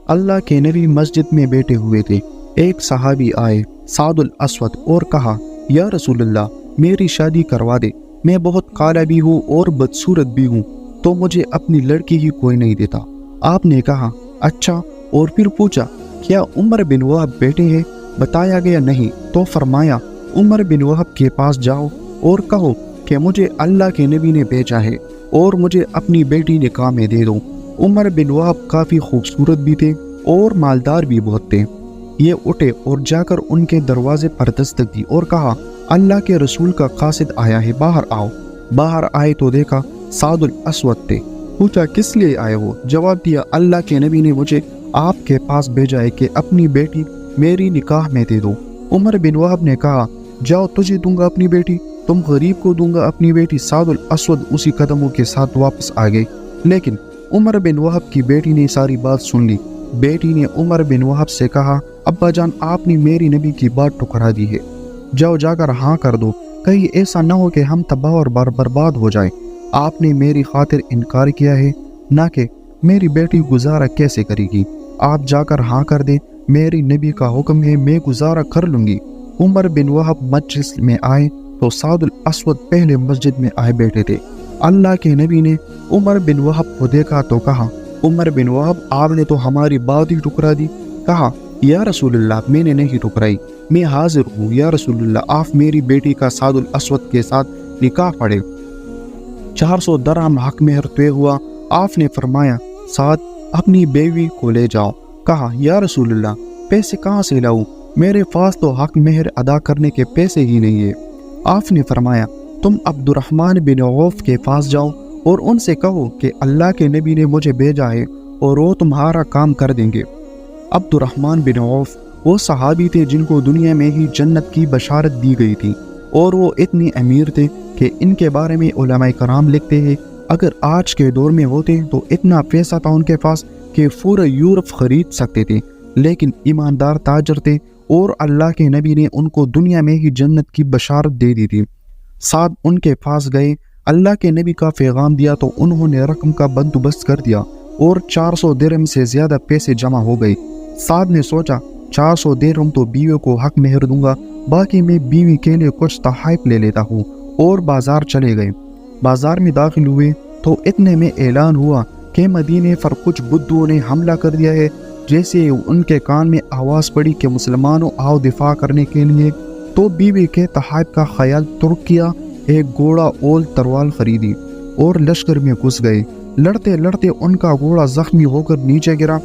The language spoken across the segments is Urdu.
اللہ کے نبی مسجد میں بیٹھے ہوئے تھے۔ ایک صحابی آئے، سعد الاسود، اور کہا یا رسول اللہ میری شادی کروا دے، میں بہت کالا بھی ہوں اور بدصورت بھی ہوں، تو مجھے اپنی لڑکی ہی کوئی نہیں دیتا۔ آپ نے کہا اچھا، اور پھر پوچھا کیا عمر بن وہب بیٹے ہیں؟ بتایا گیا نہیں، تو فرمایا عمر بن وہب کے پاس جاؤ اور کہو کہ مجھے اللہ کے نبی نے بھیجا ہے اور مجھے اپنی بیٹی نکاح میں دے دو۔ عمر بن وہب کافی خوبصورت بھی تھے اور مالدار بھی بہت تھے۔ یہ اٹھے اور جا کر ان کے دروازے پر دستک دی اور کہا اللہ کے رسول کا قاصد آیا ہے، باہر آؤ۔ باہر آئے تو دیکھا سعد الاسود تھے۔ پوچھا کس لیے آئے ہو؟ جواب دیا اللہ کے نبی نے مجھے آپ کے پاس بھیجا ہے کہ اپنی بیٹی میری نکاح میں دے دو۔ عمر بن وہب نے کہا جاؤ، تجھے دوں گا اپنی بیٹی، تم غریب کو دوں گا اپنی بیٹی۔ سعد الاسود اسی قدموں کے ساتھ واپس آ گئے، لیکن عمر بن وہب کی بیٹی نے ساری بات سن لی۔ بیٹی نے عمر بن وہب سے کہا ابا جان آپ نے میری نبی کی بات ٹھکرا دی ہے، جاؤ جا کر ہاں کر دو، کہیں ایسا نہ ہو کہ ہم تباہ اور برباد ہو جائیں۔ آپ نے میری خاطر انکار کیا ہے، نہ کہ میری بیٹی گزارا کیسے کرے گی۔ آپ جا کر ہاں کر دیں، میری نبی کا حکم ہے، میں گزارا کر لوں گی۔ عمر بن وہب مجلس میں آئے تو سعد الاسود پہلے مسجد میں آئے بیٹھے تھے۔ اللہ کے نبی نے عمر بن وہب کو دیکھا تو کہا عمر بن وہب آپ نے تو ہماری بات ہی ٹکرا دی۔ کہا یا رسول اللہ میں نے نہیں ٹکرائی، میں حاضر ہوں یا رسول اللہ، آپ میری بیٹی کا سعد الاسود کے ساتھ نکاح پڑھے۔ 400 درہم حق مہر طے ہوا۔ آپ نے فرمایا سعد اپنی بیوی کو لے جاؤ۔ کہا یا رسول اللہ پیسے کہاں سے لاؤں، میرے پاس تو حق مہر ادا کرنے کے پیسے ہی نہیں ہے۔ آپ نے فرمایا تم عبد الرحمن بن عوف کے پاس جاؤ اور ان سے کہو کہ اللہ کے نبی نے مجھے بھیجا ہے اور وہ تمہارا کام کر دیں گے۔ عبد الرحمن بن عوف وہ صحابی تھے جن کو دنیا میں ہی جنت کی بشارت دی گئی تھی، اور وہ اتنے امیر تھے کہ ان کے بارے میں علماء کرام لکھتے ہیں اگر آج کے دور میں ہوتے تو اتنا پیسہ تھا ان کے پاس کہ پورا یورپ خرید سکتے تھے، لیکن ایماندار تاجر تھے اور اللہ کے نبی نے ان کو دنیا میں ہی جنت کی بشارت دے دی تھی۔ سعد ان کے پاس گئے، اللہ کے نبی کا پیغام دیا تو انہوں نے رقم کا بندوبست کر دیا اور 400 درہم سے زیادہ پیسے جمع ہو گئے۔ سعد نے سوچا 400 درہم تو بیوی کو حق مہر دوں گا، باقی میں بیوی کے لیے کچھ تحائف لے لیتا ہوں، اور بازار چلے گئے۔ بازار میں داخل ہوئے تو اتنے میں اعلان ہوا کہ مدینے پر کچھ بدھوں نے حملہ کر دیا ہے۔ جیسے ان کے کان میں آواز پڑی کہ مسلمانوں آؤ دفاع کرنے کے لیے، تو بیوی کے تحائف کا خیال ترک کیا، ایک گھوڑا اول تروال خریدی اور لشکر میں گھس گئے۔ لڑتے لڑتے ان کا گھوڑا زخمی ہو کر نیچے گرا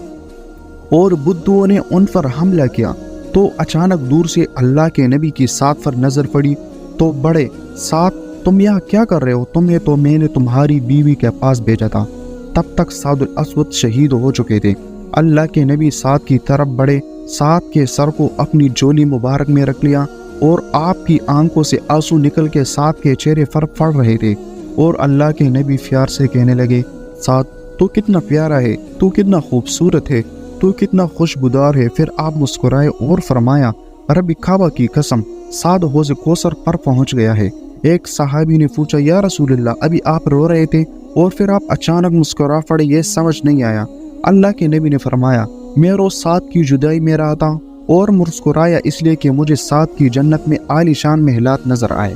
اور بدھوں نے ان پر حملہ کیا، تو اچانک دور سے اللہ کے نبی کی ساتھ پر نظر پڑی تو بڑے ساتھ تم یہاں کیا کر رہے ہو؟ تمہیں تو میں نے تمہاری بیوی کے پاس بھیجا تھا۔ تب تک سعد الاسود شہید ہو چکے تھے۔ اللہ کے نبی سعد کی طرف بڑھے، سعد کے سر کو اپنی جولی مبارک میں رکھ لیا اور آپ کی آنکھوں سے آنسو نکل کے سعد کے چہرے پر پڑ رہے تھے، اور اللہ کے نبی پیار سے کہنے لگے سعد تو کتنا پیارا ہے، تو کتنا خوبصورت ہے، تو کتنا خوشبودار ہے۔ پھر آپ مسکرائے اور فرمایا رب کعبہ کی قسم سعد حوض کوثر پر پہنچ گیا ہے۔ ایک صحابی نے پوچھا یا رسول اللہ ابھی آپ رو رہے تھے اور پھر آپ اچانک مسکرا پڑے، یہ سمجھ نہیں آیا۔ اللہ کے نبی نے فرمایا میں روز سعد کی جدائی میں رہا تھا اور مسکرایا اس لیے کہ مجھے سعد کی جنت میں عالی شان محلات نظر آئے۔